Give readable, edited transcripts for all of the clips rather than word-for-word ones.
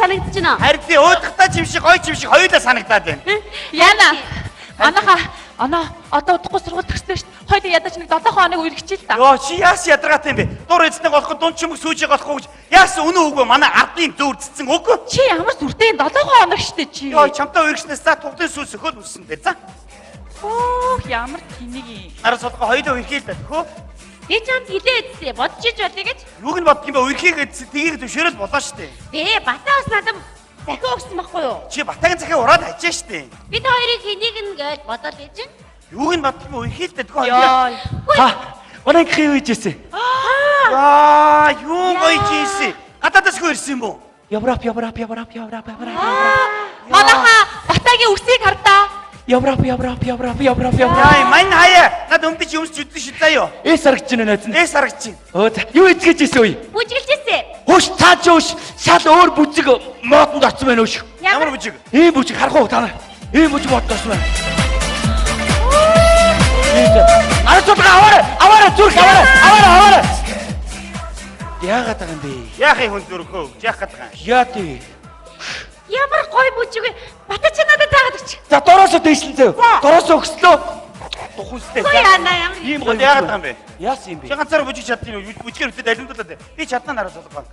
санагдаж байна. Харин тий уудахтаа чимшиг гой чимшиг хоёулаа санагдаад байна. Яна. Анаа одоо удахгүй сургууль төгснөө шүү дээ. Хоёул ядаж нэг 7 хоног үргэлжлэе та. Йоо чи яас ядаргаатай юм бэ? Дур эзнэг болоход дунд чимэг сүүжиг болохгүй гэж. Яас үнэн үгүй манай ардын зүүр цэцэн үгүй. Чи ямар зүртэй 7 хоног шүү дээ чи. Йоо чамтай үргэлжнээс за тугдын сүүс өхөл үссэн дээр за. Оо ямар тэнэг юм. Араа содгоо хоёулаа үрхийл та төхөө. Би чамд хилээдтэй бодож иж болъё гэж. Юуг нь бодох юм бэ? Үрхийгээд тгийг төвшөөрөл болоо штэ. Батаа бас надад захиа өгсөн байхгүй юу? Чи батагийн захиа ураад хажаа штэ. Бид хоёрыг хэнийг нь гэж бодоод байж гин. Юуг нь бодох юм бэ? Үрхийл та төхөө. Йоо. Манай хий үйжээсэ. Аа, юу гоёжээсэ. Гадаадас хөө ирсэн юм уу? Европ. Манайха Батагийн үсийг хардаа. Европ. Яа, мань хаяа. Над өмдөж юмс зүдэн шид заяо. Эс харагч байна нэ. Эс харагч. Оо за. Юу ичгэж ийсэн үе? Бүжгэлжээсэ. Хөөш цааж өөш. Шал өөр бүжиг модонд орсон байна өөш. Ямар бүжиг? Ийм бүжиг харах уу та нар? Ийм бүжиг модонд орсон байна. Аваараа зүрх аваараа. Яагаад байгаа юм бэ? Яахын хүн зүрхөө? Яах гэдэг юм? Яа тий. Ямар гой бүжиг вэ? Батаа чи надад таагаад өгч. За дороосоо дээшлэн зөө. Дороосоо өгслөө. Тухустэй. Ой яана ямар Ийм Гол яагаад байгаа юм бэ? яасан юм бэ? Чи ганцаараа бүжиг чаддгийг бүжгээр үтээд алимдуулаад байна. Би чаднаа нараас болгоо.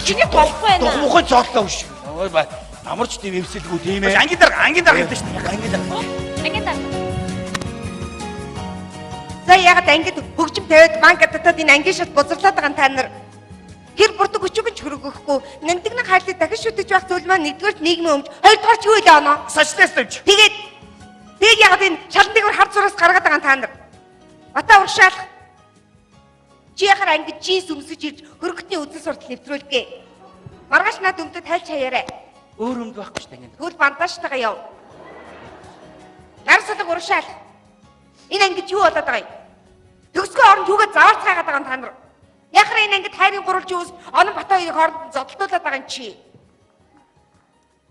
Чиний болохгүй байна. Тухмухын цоотлоо биш. Ой бай. Амарч тийм эвсэлгүй тийм ээ. Ангийн дарга гэдэг шүү дээ. Ангийн дарга. Ангид. За ягаад ангид хөгжим тавиад банк татаад энэ ангийн шат бузарлаад байгаа та нар хэр буртаг өчөг ч хөрөг өгөхгүй нандинг хайлт дахин шүтэж байх зүйл маань нэгдүгээр нийгмийн өмч хоёрдугаар ч юу илээ оноо Сочлест өгч. тэгээд ягаад энэ шалан дээгүүр хар зураас гаргаад байгаа та нар Батаа уршаал чи яхаар ангид жийс өмсөж ирж хөргөтний үдэн суртал нэвтрүүлгээ маргааш над өмдөд тайлж хаяарай Өөр өмд байхгүй шүү дээ. тэгвэл бандажтайгаа яв нарсалаг уршаал энэ ангид юу болоод байгаа юм төгсгөө оронд юугаа заваарч хайгаад байгаа та нар яхаар энэ ангид хайрын гурвалжин ус онон Батаа хоёрыг хооронд зодтолтуулаад байгаа юм чи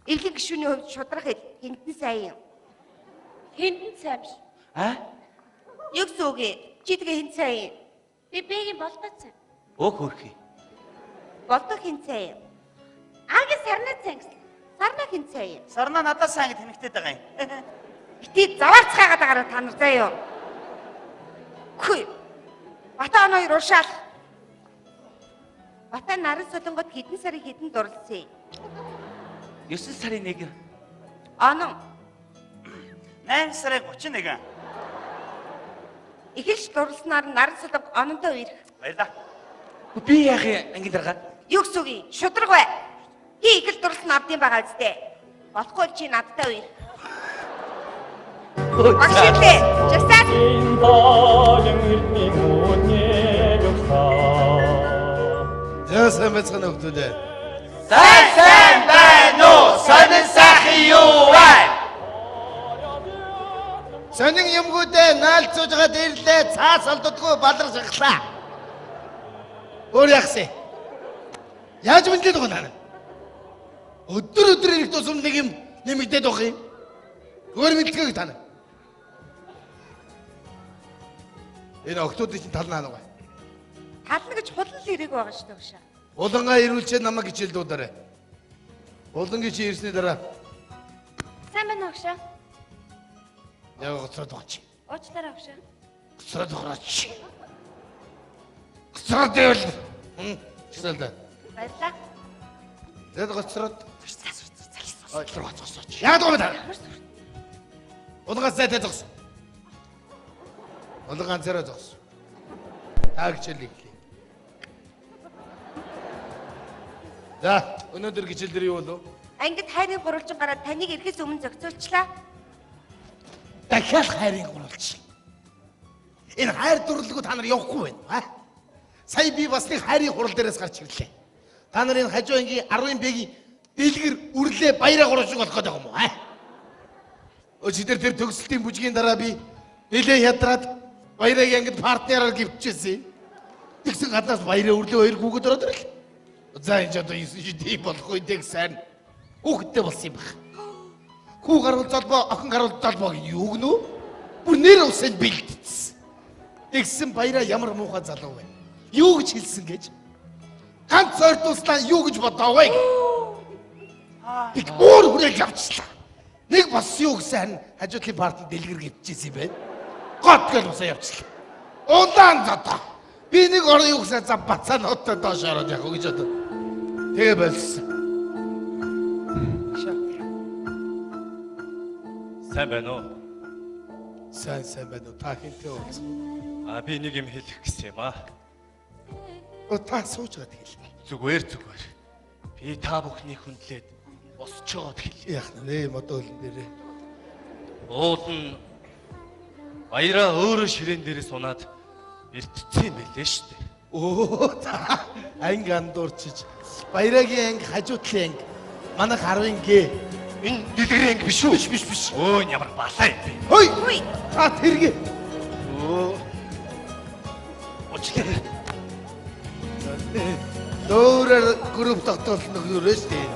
Иргэн гишүүний хувьд шудрах хинтэн сайн юм Хиндэн сайн биш. Юу гэсэн үг ээ чи тэгээ хинт сайн юм Би бэгийн болтооцсон. Өг хөрхий. болдог хинт сайн юм Агийн сарнаа сайн гэсэн. сарна хинт сайн юм Сарна надаас сайн гэд тэнэгтэй байгаа юм. бити заваарч хайгаад байгаа та нар заа юу хүй Батаа хоёр уршаал Батаа наран солонгод хэдэн сарын хэдэн дурлцээ 9 сарын 1. онон 8 сарын 31. ихэлж дурлснаар наран солонго ононтой ирэх Баярлаа. Би яах юм ангийн дарга? юу гэсэн үг юм шудраг бай хий ихэл дурлсан авдсан байгаа үстэй болохгүй чи надтай үер Агшилээ жагсаад Яасан мэцхан өгдөлээ. Сайн байна уу? Сонин сайхан юу вэ? Сонин юмгуудээ наалцууж байгаа дэрлээ цаас олддгүй балар шахлаа. Өөр яахсэ? Яаж мэдлээд байгаа наа? Өдөр ирэх тусам нэг юм нэмэгдээд байгаа юм. Өөр мэдлэгийг тань. Энэ октодын чинь тал наанаа. тална гэж хулан л ирэх байгаа шүү дээ уушаа Улангаа ирүүлчээ намайг хичээлдүүдээрэй. Улангийн чи ирсний дараа Сайн байна уу агшаа? яг гоцроод байгаа чи. Уучлаарай агшаа. Гоцроод байгаа чи. Гоцроод байвал. Чисэлдэ. Баярлаа. Зэд гоцроод. Ой, гоцрооч. Яагаад байгаа юм та? Улангаа зэдэ зогс. Улангаа зэрэ зогс. Таагчлыг. За, өнөөдөр гिचэл дээр юу болов? ангид хайрын гурвалжин гараад таныг ирэхээс өмнө зохицуулчлаа Дахиад хайрын гурвалж. Энэ хайр дурлалгүй та нар явахгүй байна. Сая би бас нэг хайрын хурал дээрээс гарч ирлээ. Та нарын хажуу ангийн 10-ын бэгийн дэлгэр үрлээ баяраа гурвалжиг болох гэдэг юм уу? Өчигдөр тэр төгсөлтийн бүжгийн дараа би нэлээ ядраад баярыг ангид партнераар гівчээсэн. Тэгсэн гаднаас баяраа үрлээ хоёр хүүхэд ороод ирлээ. За энэ ч одоо 9 шид тийм болохгүй дэг сайн. Хүүхэдтэй болсон юм байна. Хүү гарвал залбоо, охин гарвал залбоо гэж юу гэнэ үү? Бүр нэр усанд бэлдсэн. Тэгсэн баяраа ямар муухай залуу вэ? Юу гэж хэлсэн гэж? Ганц ойртуулснаа юу гэж бодоо вэ? Би өөр хүрээл явчихлаа. Нэг боссон юу гэсэн харин хажуудлын партид дэлгэр гівчихсэн юм байна. Гот гэл усаа явчихлаа. Улаан зодоо. Би нэг орон юу гэсэн за бацаа ноттой доош ороод явах гэж бодод. Тэгээ болсон. Сайн байна уу? Сайн байна уу? Та хинтээ уулз. Би нэг юм хэлэх гэсэн юм аа. Та сууж байгаа тэгэл. Зүгээр. Би та бүхнийг хүндлээд босч байгаад хэлье. Яах нэ модол нэрээ. Уул нь баяраа өөрөө ширээн дээр сунаад бэртцсэн байлээ шүү дээ. Оо та анги андуурчиж баярагийн анги хажуутлын анги манайх 10-ын гээ. Энэ дэлгэрийн анги биш үү? Биш. Өө ямар балаа юм бэ? Хөөе. Та тэргээ. Очлаа. Дөөрөр групп тогтоолно гөрөөс дээ.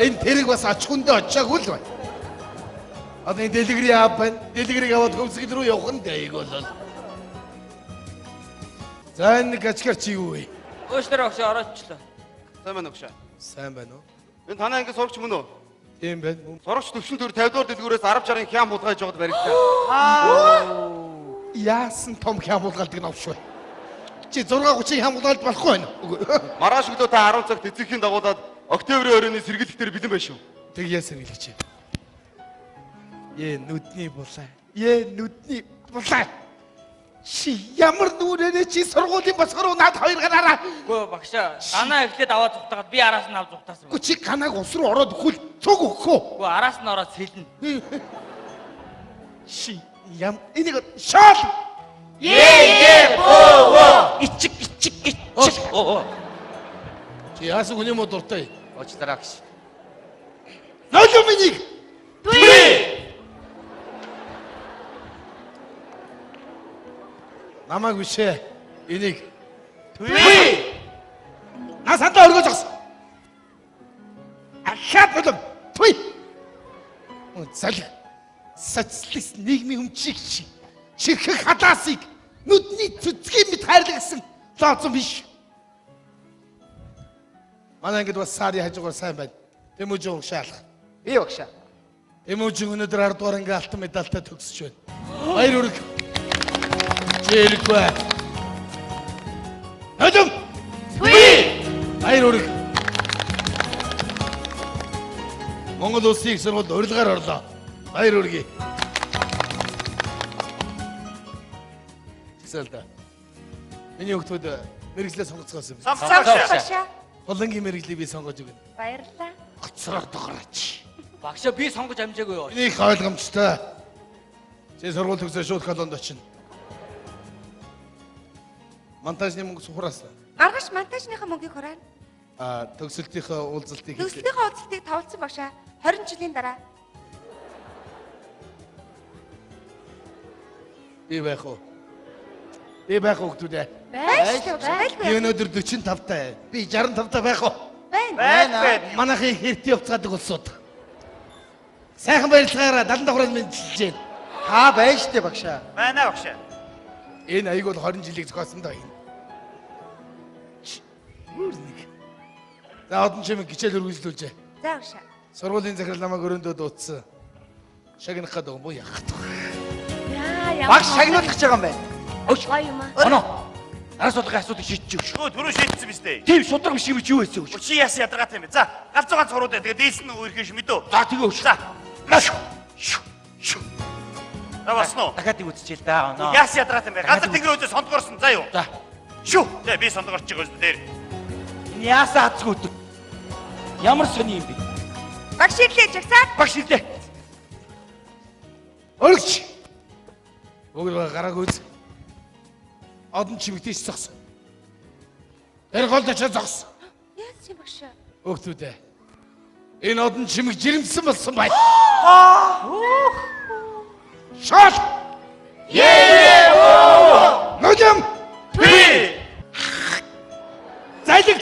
Энэ тэрэг бас ач хүндээ очиагүй л байна. Одоо энэ дэлгэрийн аав байна. Дэлгэрийг аваад хөвсгөл рүү явах нь дэйг болол. За энэ гачгар чи юу вэ? Өөшдөр огш ороочлоо. Сайн байна өгшөө. Сайн байна уу? Энэ танаа ингэ сурагч мөн үү? Тийм байна. Сурагч төвшин төр 50 дугаар дэлгүүрээс 10 60 хям хулгайж яваад баригдаа. Яасан том хямуулгалдаг навш вэ? Чи 6:30 хямуулгалд болохгүй байна. Маргааш өглөө та 10 цагт эцэгхийн дагуулад октябрийн оройны сэргэлтээр бэлэн байна шүү. Тэг яасан гэлч. Нүдний булаа. Нүдний булаа. Чи ямар нүрэнэ чи сургуулийн босгороо над хоёр гараараа. Үгүй багшаа, ганаа эхлээд аваад зүгтагаад би араас нь авч зүгтаасан. Үгүй чи ганааг ус руу ороод өгөх цуг өгөхөө. Үгүй араас нь ороод сэлнэ. Чи энийг шаал. Ичиг. Чи яасан хүний мод дуртай. Уучлаарай багш. Нойло минийг. Намайг вишээ. Энийг. Насандаа өргөж огсон. Ахаад болом. Залг. Социалист нийгмийн өмчийг чи. Чихэх хадаасыг нүдний цэцгийн мэт хайрлагсан лооцсон биш. Манай ингэж бас сарын хажуугаар сайн байна. Тэмүүжин угшаалах. Би багшаа. Тэмүүжин өнөөдөр 10 дугаар анги алтан медальтай төгсөж байна. Баяр хүрэг. Жээлгүй. Хөдөн. Баяр хүрэг. Монгол улсын их сургуульд урилгаар орлоо. Баяр хүргэе. Чисэлдэ. Миний хүүхдүүд мэрэгчлээ сонгоцгоосон. Багшаа. Болонгийн мэрэгчлийг би сонгож өгнө. Баярлалаа. Гоцроо догрооч. Багшаа би сонгож амжаагүй юу? Энийг ойлгомжтой. Чи сургууль төгсөө шууд колонд очино. Монтажны мөнгө сухраас. Маргааш монтажныхаа мөнгийг хураана. Төгсөлтийнхээ уулзалтыг Төгсөлтийнхаа уулзалтыг тавцсан багшаа. 20 жилийн дараа. Би байх уу? Би байх уу гэдэг. Байлгүй. Би өнөөдөр 45 таа. Би 65 таа байх уу? Байна. Манайхын хэрт явцгаадаг улсууд. Сайхан баярлалаараа 70 давхрын мэдчилж байна. Та байж штэ багшаа. Байна багшаа. Энэ аяг бол 20 жилийг зохиосон доо энэ. Үрнэг. За одон чимэг гिचэл үргэлжлүүлжээ. За багшаа. Сургуулийн захирал намайг өрөөндөө дуудсан. Шагнах гэдэг юм уу яах вэ? Багш шагнуулах гэж байгаа юм байна. Гоё юм аа. Оноо. Араас болгох асуудыг шийдчих шүү. Шөө түрүү шийдсэн биз дээ. Тийм шудраг биш юм чи юу хийсэн вэ? Чи яасан ядаргаатай юм бэ? За, галзуугаан цурууд ээ. Тэгээ дээсэн нь үерхэн шмэдөө. За тэгээ өш. За. Маш. Аваасан уу? Дахиад нэг үзчихээ л да оноо. Яасан ядаргаатай юм бэ? Газар тэнгэр өөдөө сондгоорсон. За юу? За. Шүү. За би сондгоорч байгаа юм дээр. Энэ яасаа хацгүй өдөг. Ямар сони юм бэ? Багш ирлээ жагсаад. Багш илээ. Өргөч. Өгөр гарааг үз. Одон чимэгтэйч зогсон. Тэр голд очиж зогсон. Яасан юм багшаа? Өгтүүдээ. Энэ одон чимэг жирэмсэн болсон бай. Шал. Нүдэм. Зайлэг.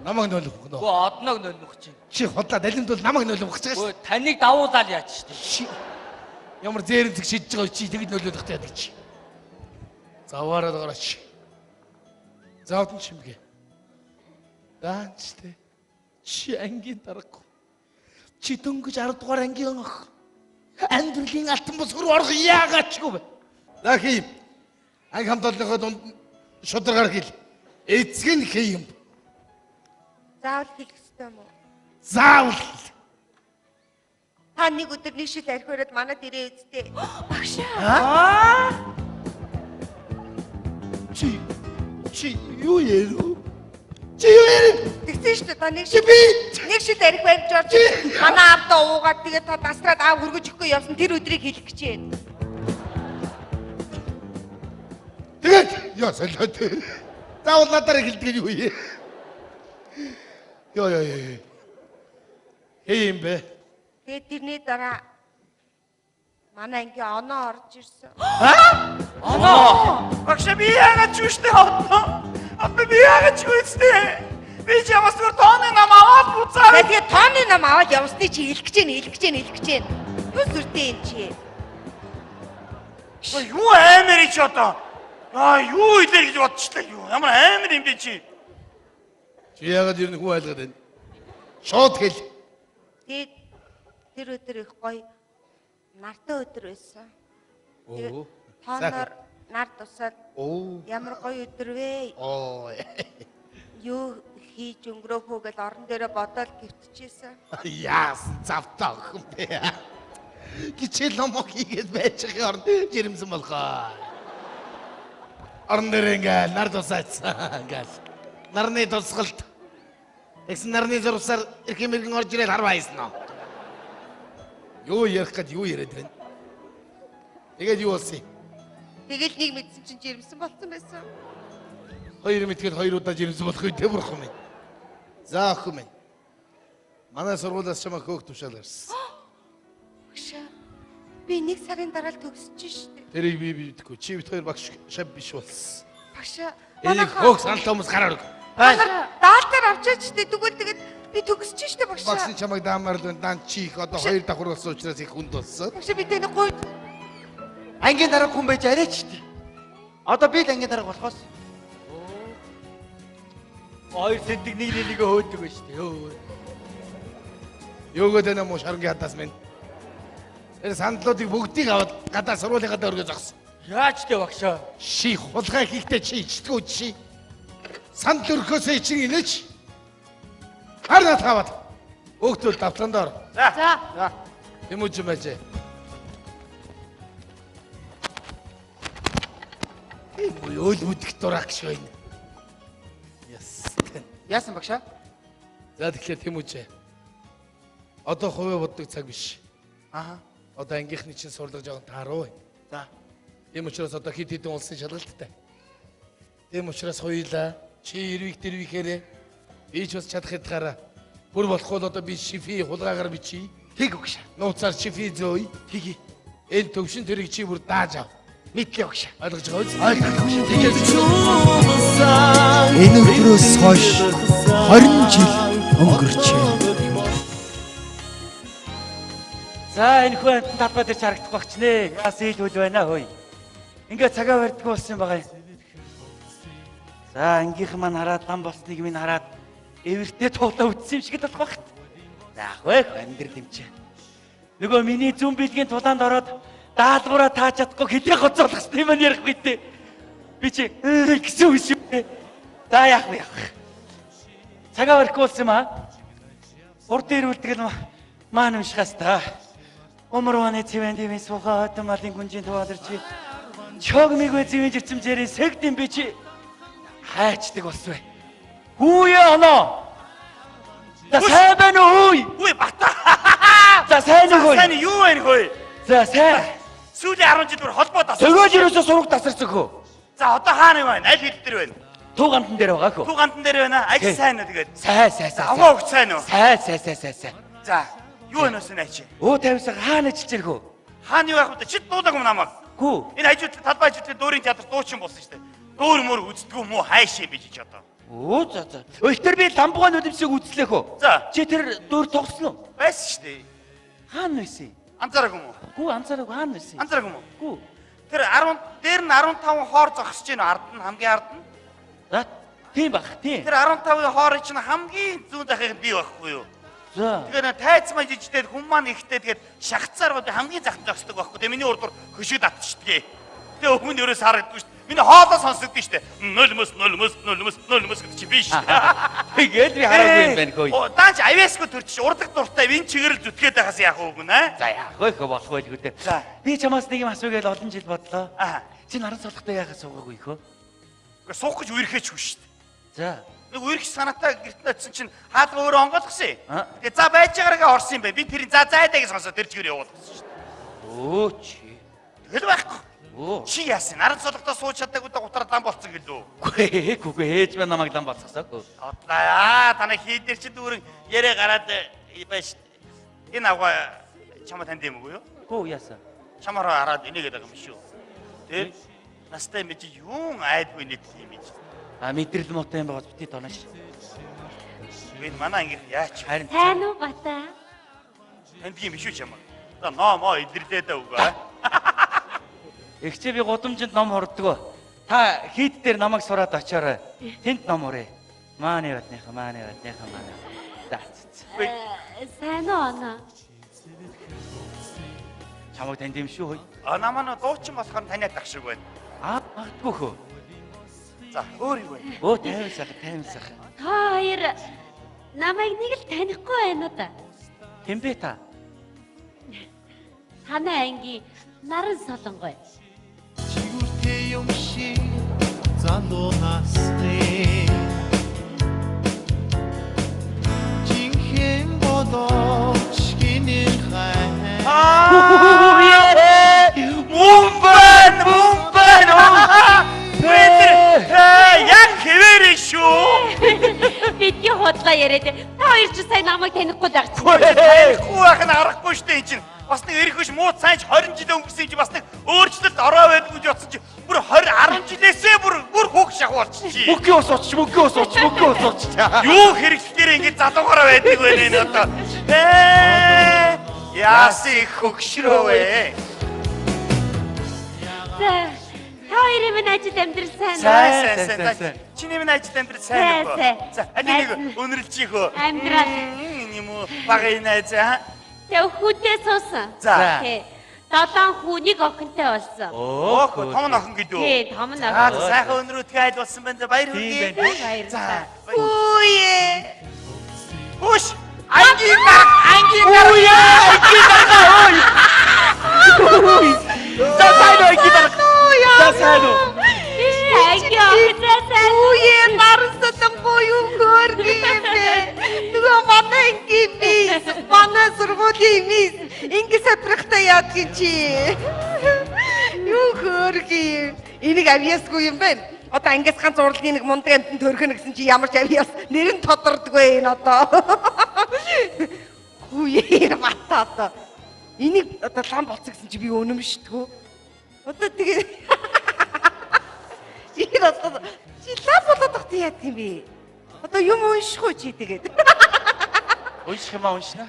Намайг нөлөх гэнэ. Гоо одноог нөлмөх чинь. Чи хотлоо далимд бол намайг нөлөх гэж байгаа Өө таныг давуулаад яач штэ. шүү. Ямар зээрэн зэг шидэж байгаа чи тэгэд нөлөөлөх таад чи. Заваараад гараач. Заавдан чимгээ. Даанчтэй. Чи ангийн дараагүй. Чи дөнгөж 10 дугаар ангийн ах. Амьдралын алтан бус руу орох яагаачгүй бэ? Дахи анги хамтлагын дунд шударгаар хэл. Эцэг нь хий юм. Заавал хэлэх ёстой юм уу? Заавал. Та нэг өдөр нэг шил архи өрөөд манад ирээ үсттэй. Багшаа. Чи юу ярив? Чи юу ярив? Тэгсэн шүү дээ та нэг Чи шил би нэг шил архи барьж орж манай авдаа уугаад тэгээд та насраад аав хөргөж өгөхгүй явсан тэр өдрийг хэлэх гэж байна. тэгээд яа солиод. Заавал надаар хэлдэг юу юм? Ёо. Хей юм бэ? Тэгээд тэрний дараа манай ангийн оноо орж ирсэн. Багш би яагаад ч үстэй хатна? Би яагаад ч үстэй? Би ч ямаас бүр тооны нам аваад буцаа. Тэгээд тооны нам аваад явсны чи хэлэх гэж байна. Юу сүртэй юм чи? Юу аймаар чи одоо? Юу илэр гэж бодчихлаа юу? Ямар аймар юм бэ чи? Чи яагаад ер нь хүн айлгаад байна? Шууд хэл. Тэгээд тэр өдөр их гоё нартай өдөр байсан. Оо. Тооноор нар тусаад Оо. ямар гоё өдөр вэ? Оо. Юу хийж өнгөрөөхөө гэж орон дээрээ бодоод гівтчихсэн. Яасан завтаа охин бэ? Гिचэл номог хийгээд байж байгаа орнд жирэмсэн болохоо. Орон дээр ингээл нар тусаацсан ингээл. Нарны тусгалт. Экс нарны зурсаар эрхэмэргэн орж ирээд харваа хийсэн нөө. Юу ярих гэж юу яриад байна? Тэгээд юу болсон юм? Тэгэл нэг мэдсэн чинь жирэмсэн болсон байсан. Хоёр мэдгээд хоёр удаа жирэмсэн болох үедээ бурхан минь. За охин минь. Манай сургуулиас чамайг хөөх тушаал ирсэн. Багшаа. Би 1 сарын дараа л төгсөж штэ. Тэрийг би бидэхгүй. Чи бит хоёр багш шав биш болсон. Багшаа. Энийг хөөх саналтай хүмүүс гараар. Даалтаар авчаач штэ. Тэгвэл тэгээд би төгсөж штэ багшаа. Багш чамайг даамаар л дан чи их одоо хоёр давхар болсон учраас их хүнд болсон. Багшаа би тэнийг гой. Ангийн дараа хүн байж арайч тий. Одоо би л ангийн дараа болохоос. Хоёр сэтг нэг хөөдөг ба штэ. Юу гэдэг юм уу шарангийн хадаас минь. Тэр сандлуудыг бүгдийг аваад гадаа сургуулийн гадаа өргөж зогсон. Яаж тэ багшаа? Ши хулгай хийхдээ чи ичдэггүй чи. Сандал өрхөөсөө чин инеч. Харна таваад. Өөхтөл давтан доор. За. Тэмүүж юм ажээ. Юу өөлмөдөх дурак шүү энэ. Яасан багшаа? За тэгэхээр тэмүүж. Одоо хувиа боддог цаг биш. Аха. Одоо ангийнхны чинь сурлага жоохон тааруу. За. Тийм учраас одоо хит хитэн улсын шалгалттай. Тийм учраас хоёулаа чи ирвихээрээ би ч бас чадах ятгаараа бүр болох бол одоо би шифи хулгаагаар бичиж Тэг багшаа. нууцаар шифи зөөе. Тгий. Энэ төвшин тэрийг чи бүр дааж ав. Мэдлээ багшаа. Ойлгож байгаа үст? Ойлгох багшаа. Тэгээд Энэ өдрөөс хойш 20 жил өнгөрчээ. за энэ хүн талбай дээр харагдах багч нэ. Яас ийлүүл байна хөөе. Ингээ цагаа барьдгүй болсон байгаа юм. За ангийнхан маань хараад лам болсныг минь хараад эвэртэй туулаа үтсэн юм шиг л болох багт. Заах вэ амьдрал юм чи. Нөгөө миний зүн билгийн тулаанд ороод даалгавраа тааж чадахгүй хилээ гоцоолох юм ярих битээ. Би чи гэсэн үг шүү. За яах вэ? Цагаа барихгүй болсон юм аа. Урд дээр үлдгэл маань уншихаас та. Умрваны цэвэндийн сухаа тамалын гүнжийн туаларч чогмигөө цэвэн живцэмжээрийн сегтэн би чи хайчдаг болсон вэ? Хүүе оноо. За сайн байна уу? Үе бата. За сайн уу? Сайн юу вэ хөөе? За сайн. Сүүлийн 10 жил бүр холбоо тассан. Төгөөж юусоо сураг тасарсан хөө. За одоо хаана юм байна? Аль хил дээр байна? Туу гандан дээр байгаа хөө. Туу гандан дээр байна. Аль сайн уу тэгээд? Сайн. Аваа өгч сайн уу? Сайн. За юу байна вэ наа чи? Өө тавьсаа хаана ажиллаж ирэх үү? Хаана юу яах вэ? Чи дуулаагүй намайг. Гүү. Энэ хажууд талбай хажууд дүүрийн театр дуучин болсон шүү дээ. Дүүр мөр үздэггүй мүү хайш юм бич одоо. Оо за. Өйтөр би ламбугаа нүдэмсийг үзлээх үү? За. Чи тэр дүүр тогсон уу? Байсан шүү дээ. Хаана байсан? Анзаараагүй мүү? Гүү анзаараагүй хаана байсан? Анзаараагүй мүү? Гүү. Тэр 10 дээр нь 15 хоор зогсож байна ард нь хамгийн ард нь. За тийм баг тийм. Тэр 15-ын хоорын чинь хамгийн зүүн захыг бий байхгүй юу? За. Тэгэхээр тайцмаа жижигтэй хүн маань ихтэй тэгээд шахацаар хамгийн захт зогсдог байхгүй. Тэгээ миний урд хөшиг татчихдгээ. Тэгээ өмнө өрөөс харагддаг шүү дээ. Миний хоолоо сонсогдсон шүү дээ. Нулмус гэдэг чи биш. Тэгээд би хараагүй юм байна хөөе. Оо даач авьяасгүй төрчих урдаг дуртай энэ чигэрэл зүтгээд байхаас яах вэ гүн аа? За яах вэ хөө болох байлгүй дээ. За. Би чамаас нэг юм асуугээл олон жил бодлоо. Аа. Чи наран цолготой яахаа суугаагүй хөө? Гэхдээ суух гэж үерхээч шүү дээ. За. Нэг үерх санаатай гэртээ очсон чинь хаалга өөрөө онгойлгосон юм. Тэгээ за байж байгаагаа орсон юм байна. Би тэрийг за зайдаг сонсоо тэр чигээр явуулсан шүү дээ. Өө чи. Тэгэл байхгүй. Өө. Чи яасан? Наран цолготой сууж чадаагүй да гутараа дан болцсон гэлөө. Үгүй ээж маань намайг лам бацсаасаагүй. Одлаа танай хийдэр чи дүүрэн ярэ гараад байж энэ авгаа чамаа танд юм уу юу? Хөө яасан? Чамаараа хараад энийг гэдэг юм шүү. Тэ? Настай мэж юун айдгүй нэг юм ийм. А мэдрэл муутай юм байгаа бити тоонош. Энэ манай ангир яач Харин Сайн уу бата? танд юм биш үү чамаа? За ноомоо илэрлээ даа үгүй. Эгчээ би гудамжинд ном хордгоо. Та хийд дээр намайг сураад очоорой. Тэнд ном урэ. Мааны батныхаа. За. Сайн уу оноо? Чамайг танд юм шүү хөөе. Намаа дуучин болохоор таниад ах шиг байна. Аа магадгүй хөө. За өөр юу вэ? Өө тайван сайхан. Та хоёр намайг нэг л танихгүй байна да. Хэмбэ та? Танай анги наран солонгой. 지구태 용시 잔도나스네 징행보도 치기는 Мумбан. Яг хэвээрээ шүү. Бидний хотлоо яриад. Та хоёр ч сайн намайг танихгүй байх чинь. Танихгүй байх нь аргагүй шүү дээ энэ чинь. Бас нэг эрх биш муу цааш 20 жил өнгөрсөн юм чи бас нэг өөрчлөлт ороо байдаг гэж бодсон чи бүр 10 жилээсээ бүр хөөх шахуу болчих чи. Мөкөө ус ууч. Юу хэрэглэхээр ингэ залуугаараа байдаг вэ энэ одоо. Яаси хөгшрөөе. За. Та хоёрын минь ажил амьдрал сайн уу? Сайн. Чиний минь ажил амьдрал сайн уу? Сайн. За, нэг өнөрлчих хөө. Амьдрал. Юм уу? Багын найзаа. Тэг хүүтэй суусан. За. Тий. 7 хүүнийг охинтой болсон. Оо, том охин гэдэг үү? Тий, том охин. Сайхан өнрөөдгөө айл болсон байна. Баяр хүргэе. Баяр. За. Үе. Хүш. Ангийн баг. За сайн уу? Анги охинтой. Үе наран солонгой юу хөргий бэ? Нөгөө манай ингийн манай сургуулийн мис инги сатрахта яадгийн чи. Юу хөргий. Энийг авьяасгүй юм байна. Одоо ангиас ганц урлагийн нэг мундаг амтнд төрхөн гэсэн чи ямар ч авьяас нэр нь тодордгүй энэ одоо. Үе батаа. Энийг одоо лам болцсон гэсэн чи би өнөмшдгөө. Одоо тэгээ чи одоо лам болоод тахтай яад юм бэ? Одоо юм уншихгүй чи тэгээд. Унших юм уншина.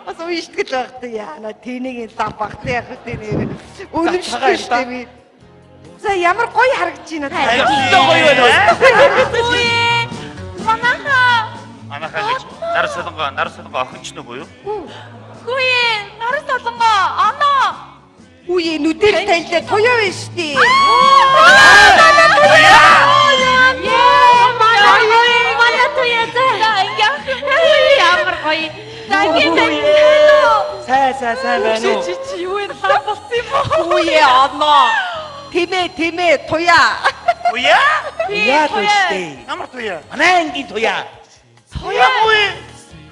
Бас уншдаг л байх та яана тэнийг лам багтай яах вэ нэр. Өнөмшдөө штэ би. За ямар гоё харагдаж байна та. Гоё байна. Үе. Манайхаа гэж нар солонгоо охинч нүгөө юу? Хөөе, наран солонгоо. Оноо. Үе нүдээр таньлаа туяа байна штэ. Манай туяа заа. Ямар гоё. Сайн байна уу? Чи юу энэ лам болсон юм уу? Үе оноо. Тэмээ туяа. Туяа? Яа туяа. Ямар туяа? Манай ангийн туяа. Туяа муу.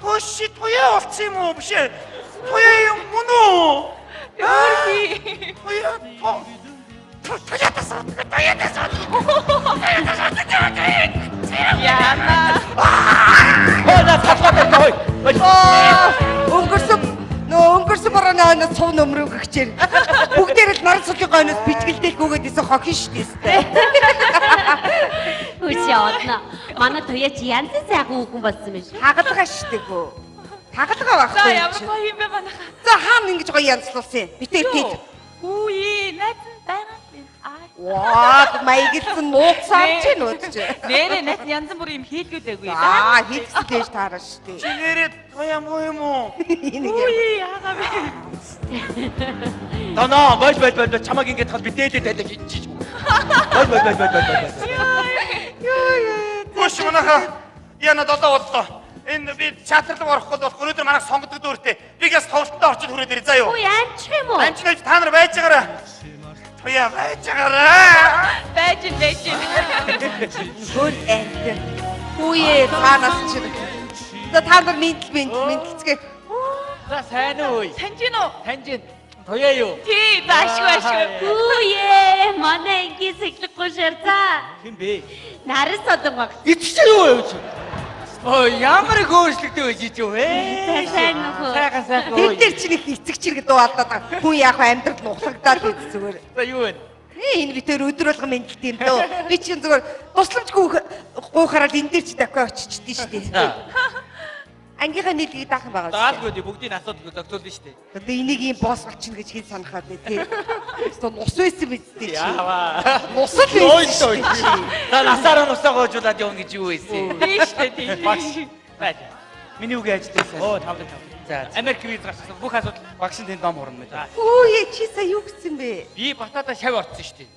Хөши туяа болсон юм уу биш ээ? Туяа юм мөн үү? Өөрхий. Туяа. Яна. Хөөе татвартай Өнгөрсөн борооноос цов нөмрөө гихчээр бүгдээр л наран солонгойноос бичгэлдэл гүгээд исэн хохин штэ. Үгүй яадна. Манай туяа чи янз сайхан хүн болсон юм шиг. Хагалгаа штэ гөө. Хагалгаа За байхгүй. ямар гоё юм бэ манайха. За хаана ингэж гоё янзлуулсан юм. Битээ бит. Үе, найз байгаа юм. Ваа, маягдсан нууцсан ч нууцч. Нэрээ нас янз бүрийн юм хийлгүүдээгүй. Хийцсэн дэж таараа штэ. Чи нэрээ тоя муу юм уу? Үгүй яагаа бэ? Тоноо, бой чамаг ингэж тал битээдээ тайлах хийж. Гош манайха яна долоо боллоо. Энэ би чатарлаг орохгүй болох өнөөдөр манайх сонгодог дүүртэй. Бигээс тоглолтод орчод хүрээд ирээ заа юу. Үй амчих юм уу? Амчнаж та нар байж байгаарай. Тоя байж байгаарай. Байж. Гүн амт. Хүүе цаанаас чи. Та нар мэдлцгээ. За сайн уу? Таньж гин үү? Таньж тоя юу? Тий, башгүй. Үе манай ингийн сэглэхгүй шарцаа. Хин бэ? Нарийн содон баг. Итчтэй юу юу? Оо ямар хөөрчлөгтэй байж чи вэ? Сайн нөхөө. Сайхан. Тэр дээр чи нэг эцэг чирэг дуу алдаад байгаа. Хүн яг амьдрал нухлагдаад байд зүгээр. За юу вэ? Энэ би тэр өдөр болгон мэдлэлт юм дөө. Би чинь зүгээр тусламжгүй гуйхараад энэ дээр чи дахиад очичдээ штэ. Ангийнхаа нийлгийг даах юм байгаа шүү. Даалгүй бүгдийг асуудаг зогтуулна штэ. Одоо энийг ийм боос болчихно гэж хэн санахад бэ тий. Нус байсан биз дээ чи. Яаваа. Нус л байсан. Та насаараа нусаа гоожуулаад явна гэж юу байсан? Тий штэ тий. Багш. Бай. Миний үгээ ажилласан. Оо тавлаг. За. Америк виз гарсан бүх асуудал багшин тэнд ном хурна мэ. Хүүе чи сая юу гэсэн бэ? Би батата шав орсон штэ.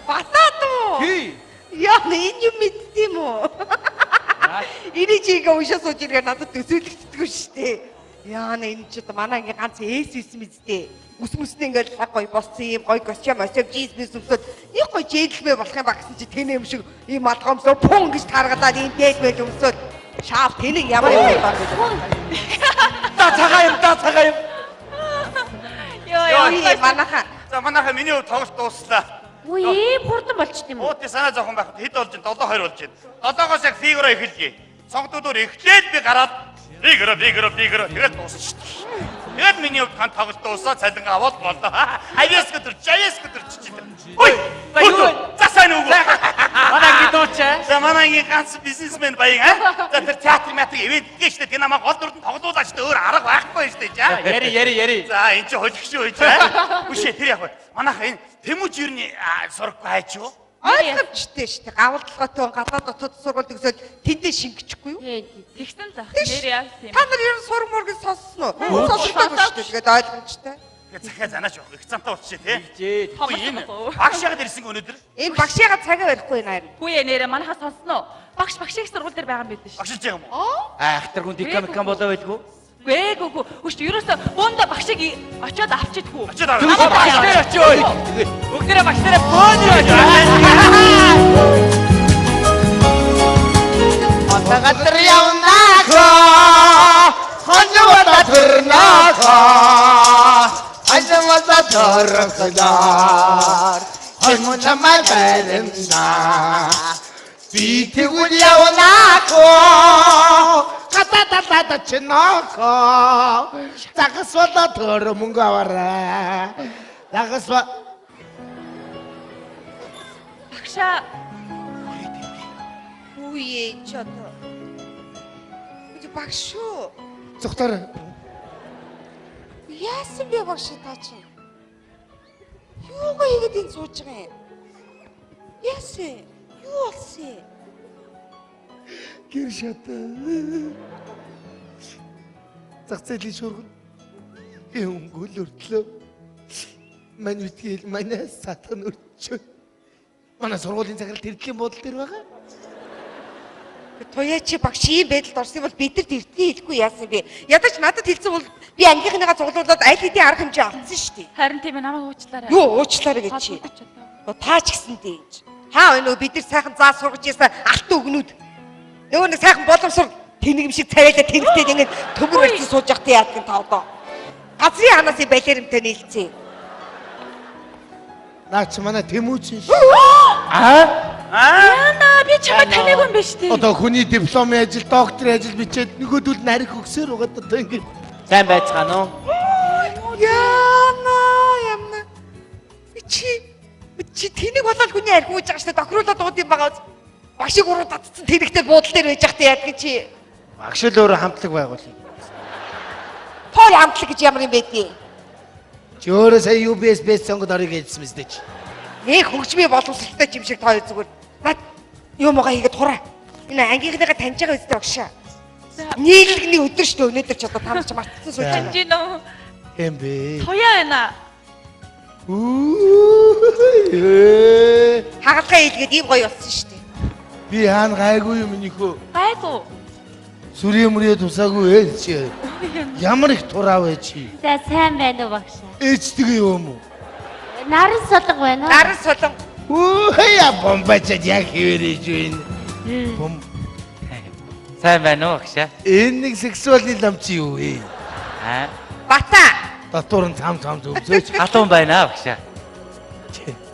Батат уу? Тий. Яа энэ юм мэддэм үү? Эний чигээ уушаа сууж иргээ надад төсөөлөгддөггүй штэ. Яа энэ ч манай ингээ ганц эс мэддээ. Үсмэсний ингээл лаг гоё боссон юм гоё костюм осоо бизнес өмсөд их гоё жийлмэ болох юм ба гэсэн чи тэнэ юм шиг ийм алгамсаар пун гэж таргалаад ийм дээлмэл өмсөд шаав тэнэг ямар юм баг гэж. Та цагаан юм. Йоо Манайха. За манайха миний хувь тоглолт дууслаа. Үе хурдан болчт юм уу? Уути санаа зовхон байхад хэд болж байна? 7-2 болж байна. 7-оос яг фигура эхэлье. Сонгодоор эхлээд би гараад фигура тэгээд дуусна шүү дээ. Тэгээд миний хувьд хан тоглолт дуусаа цалин аваад болоо. Авьяас өдөр чичээд. Ой! За сайн уу? Манай гидоочаа. За манай ганц бизнесмен баян за тэр театр ивент гээштэй тэр намайг гол дүрдэн тоглуулаач дээ өөр арга байхгүй шүү дээ. Яри. За энэ чи хөлөгч үү гэж. Үшээ тэр яг манайха энэ Тэмүүж юрны сураггүй хайч юу? Ойлгомжтой шүү дээ. Гавалдалгаатай гадаад дотоод сургууль төгсөөд тэндээ шингэчихгүй юу? Тэгсэн л ах. Нэр яа тийм. Та нар ер нь сураг мөргөд сонссон уу? Сонсогдоод шүү дээ. Тэгээд ойлгомжтой. Тэгээ захиа занаач явах. Их цантаа болчихжээ тий. Энэ багш ягаад ирсэн өнөөдөр? Энэ багшигаа цагаа барихгүй энэ харин. Хүүе нэрээ манайхаа сонсно уу? Багш их сургууль дээр байгаа юм байдаг шүү. Багшиж байгаа юм уу? Ахтар хүн дикамикан болоо байдгүй. Гээгүй. Үшт ерөөсө бөөндө багшиг очиод авчидгүй. Очиод авах. Багштай очиё. Бүгдээрээ багштай бөөний очиё. Отагатар явнаako хонжода төрнөөко ажмада төрөхлөр хонмонамай байрна би тэгвэл явнаako кататата чинооко загасвада төр мөнгө аваарай загасва Багшаа Үе ч одоо. Үгүй багш шүү. зүхтэр Яасан бэ багш та чинь? Юугаа хийгээд энэ сууж байгаа юм? Яасан? Юу болсон? гэр шата зах зээлийн шуурган өнгөл өртлөө манай үтгэл манай сатан өрчөө манай сургуулийн цагаар тэрдлийн бодол төр байгаа. Тоя чи багш ийм байдалд орсон бол бид нарт эртний хэлэхгүй яасан бэ? Ядаж надад хэлсэн бол би ангийнхныгаа цуглуулад аль хэдийн арга хэмжээ авсан шүү дээ. харин тийм ээ намайг уучлаарай. Юу уучлаарай гэж чи. Таа ч гэсэн дээ. Хаа өнөө бид нар сайхан заа сургаж ийсэн алт өгнүүд. Нөгөө нэг сайхан боломжсор тэнэг юм шиг царайлаа тэнэгтэй ингэж төмөр барьсан сууж явахтай яадаг та одоо. Газрын ханаас балеримтэй нийлцээ. Наач манай Тэмүүж шүү. Яна би чамайг таних юм биш үү? Одоо хүний дипломын ажил, докторийн ажил бичээд нөгөөдөл нарих өгсөөр байгаа одоо ингэ. Сайн байцгаана уу? Яна. Чи тэнэг болоод хүний архиуж байгаа шүү дээ. Тохируулаад дууд юм байгаа. Багшиг уруу татсан тэнэгтэй буудал дээр байж захтай яадаг чи. Багш л өөрөө хамтлаг байгуулъя. Тоо хамтлаг гэж ямар юм бэ дээ? Чи өөрөө сая UBS бэст сонгод орё гэсэн мэт чи. Нэг хөгжмийн боловсралтай юм шиг тоо зүгээр. Наад юм уу хийгээд тураа. Энэ ангийнхныгаа таньж байгаа үстэй багшаа. Нийлэлгний өдөр шүү дээ өнөөдөр ч одоо та нар ч мартсан сууж байна. Таньж гинөө. Эм бэ. Тояа байна. Хагалгаа хийлгээд ийм гоё болсон шүү дээ. Би хаана гайгүй юм нөхөө. Гайгүй. Сүрийн мөрөө тусаагүй ээ чи. Ямар их тураа вэ чи? За сайн байна уу багшаа? Ээжтэйгээ юм уу? Наран солон байна уу? Наран солон. Хөөе бомбачаад яг хэвэрэж байна. Бом Сайн байна уу багшаа? энэ нэг сексуальны лам чи юу вэ? Аа. Бата. Дотор нь цам зөвсөөч. Халуун байна багшаа.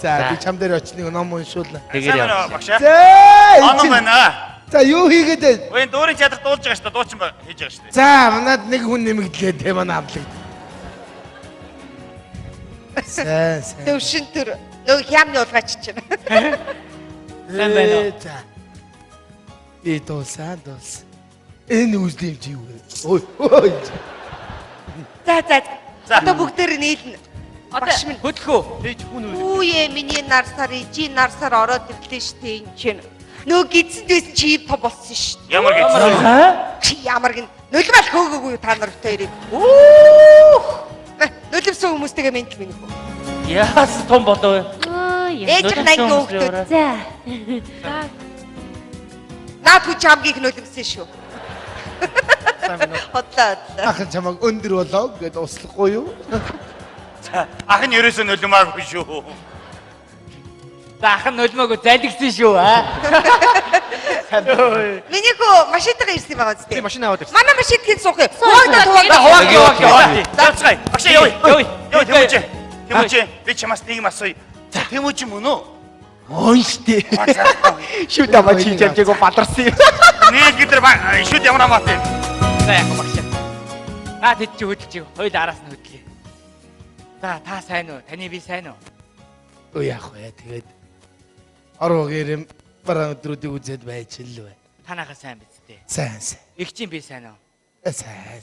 За би чам дээр очныг ном уншуулна. Тэгээд яа. багшаа. За Оно байна. За юу хийгээд вэ? Ой дуурин чадар дуулж байгаа шүү дээ. Дуучин хийж байгаа шүү дээ. За манад нэг хүн нэмэгдлээ те манай амлаг. Сайн. Төвшин төр. Нөгөө хямны улгаач чинь. Сайн байна уу? За. Би дуусаа. Энэ үзлэм чи юу вэ? Ой. За. Одоо бүгдээр нийлнэ. Багш минь. Хөдлөхөө. Ээж хүн үү? Үүе миний нарсаар ижи нарсаар ороод ирлээ штэ энэ чинь. Нөгөө гидсэнд байсан чи ийм том болсон штэ. Ямар гэж. Чи ямар гин нулимал хөөгөөгүй та нар хоёрыг. Нулимсан хүмүүстэйгээ ментл минь хөө. Яас том болов вэ? Ой. Ээж нь анги хөөгдөд. За. Наад хүч хамгийн их нулимсан шүү. Хотлоо. Ахын чамаг өндөр болоо гэд услахгүй юу? Ах нь ерөөсөө нулимаагүй шүү. За ах нь нулимаагүй залгсан шүү аа. Миний хөө машинтайгаа ирсэн байгаа зү. Би машин аваад ирсэн. Манай машинт хэд суух юм? Хувааг. Давцгай. Багшаа явъя. Тэмүүч. Би чамаас нэг юм асууя. За тэмүүч мөн үү? Онштэй. Шүд амаа чи чамжээгөө баларсан юм. Нэг гэдэр шүд ямар амаатай. За яг багшаа. Наад хэд чи хөдөлж. Хоёул араас нь хөдлөе. За та сайн уу? Таны би сайн уу? Өө яах вэ? Тэгээд ороогийн бараа өдрүүдийг үзээд байж л бай. Танайхаа сайн биз дээ. Сайн. Их чинь би сайн уу? Сайн.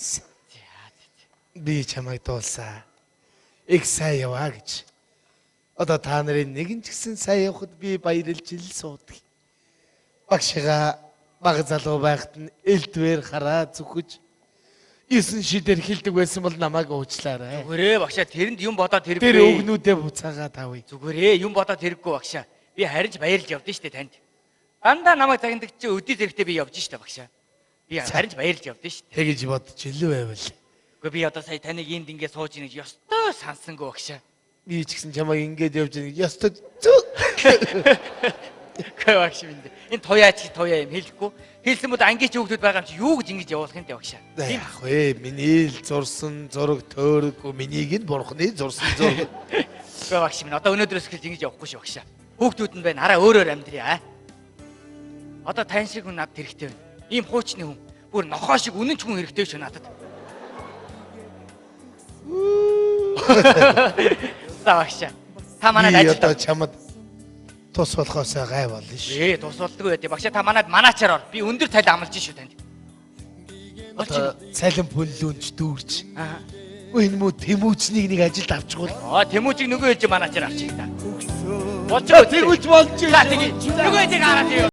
Би чамайг дуулсаа. Их сайн яваа гэж. Одоо та нарын нэгэн ч гэсэн сайн явахад би баярлж ил суудаг. Багшигаа баг залуу байхад нь элдвэр хараа зүхэж 9 шидээр хилдэг байсан бол намайг уучлаарай. Зүгээрээ багшаа тэрэнд юм бодоод Тэр хэрэггүй. өгнүүдээ буцаагаад авъя. Зүгээрээ юм бодоод хэрэггүй багшаа. Би харин ч баярлж явдсан шүү дээ танд. Дандаа намайг загнадаг чи өдөө зэрэгтэй би явж шүү дээ багшаа. Би харин ч баярлж явдсан шүү дээ. Тэгэж бодож илүү байвал. Гэхдээ би одоо сая таныг энд ингэ сууж ийн гэж ёстой сансангүй багшаа. Би ч гэсэн чамайг ингэж явж байгааг ёстой зү. Гэхдээ багш минь энэ туяа чи туяа юм хэлэхгүй. Хэлсэн мэт ангийн ч хүүхдүүд байгаа юм чи юу гэж ингэж явуулах юм те багшаа. Яах вэ? Миний л зурсан зураг төөрөггүй минийг нь бурхны зурсан зураг. Гэхдээ багш минь одоо өнөөдрөөс эхэлж ингэж явахгүй шүү багшаа. Хүүхдүүд нь байна араа өөрөөр амьдрья аа. Одоо тань шиг хүн надад хэрэгтэй байна. Ийм хуучны хүн бүр нохоо шиг үнэн ч хүн хэрэгтэй шүү надад. За багшаа. Та манайд Би ажиллаа. одоо чамд тус болохоосоо гай болно шүү. Тус болдгоо байдэ. Багшаа та манайд манаачаар ор. Би өндөр цалин амлаж шүү танд. Одоо цалин пүнлүүнч дүүрч. Аа. Энэ мө тэмүүчнийг нэг ажилд авчихвал. Тэмүүжийг нөгөө ээж манаачаар авчих та. Болчихоо. Тэгвэл болж. За тэгээ. Нөгөө ээжийг хараад.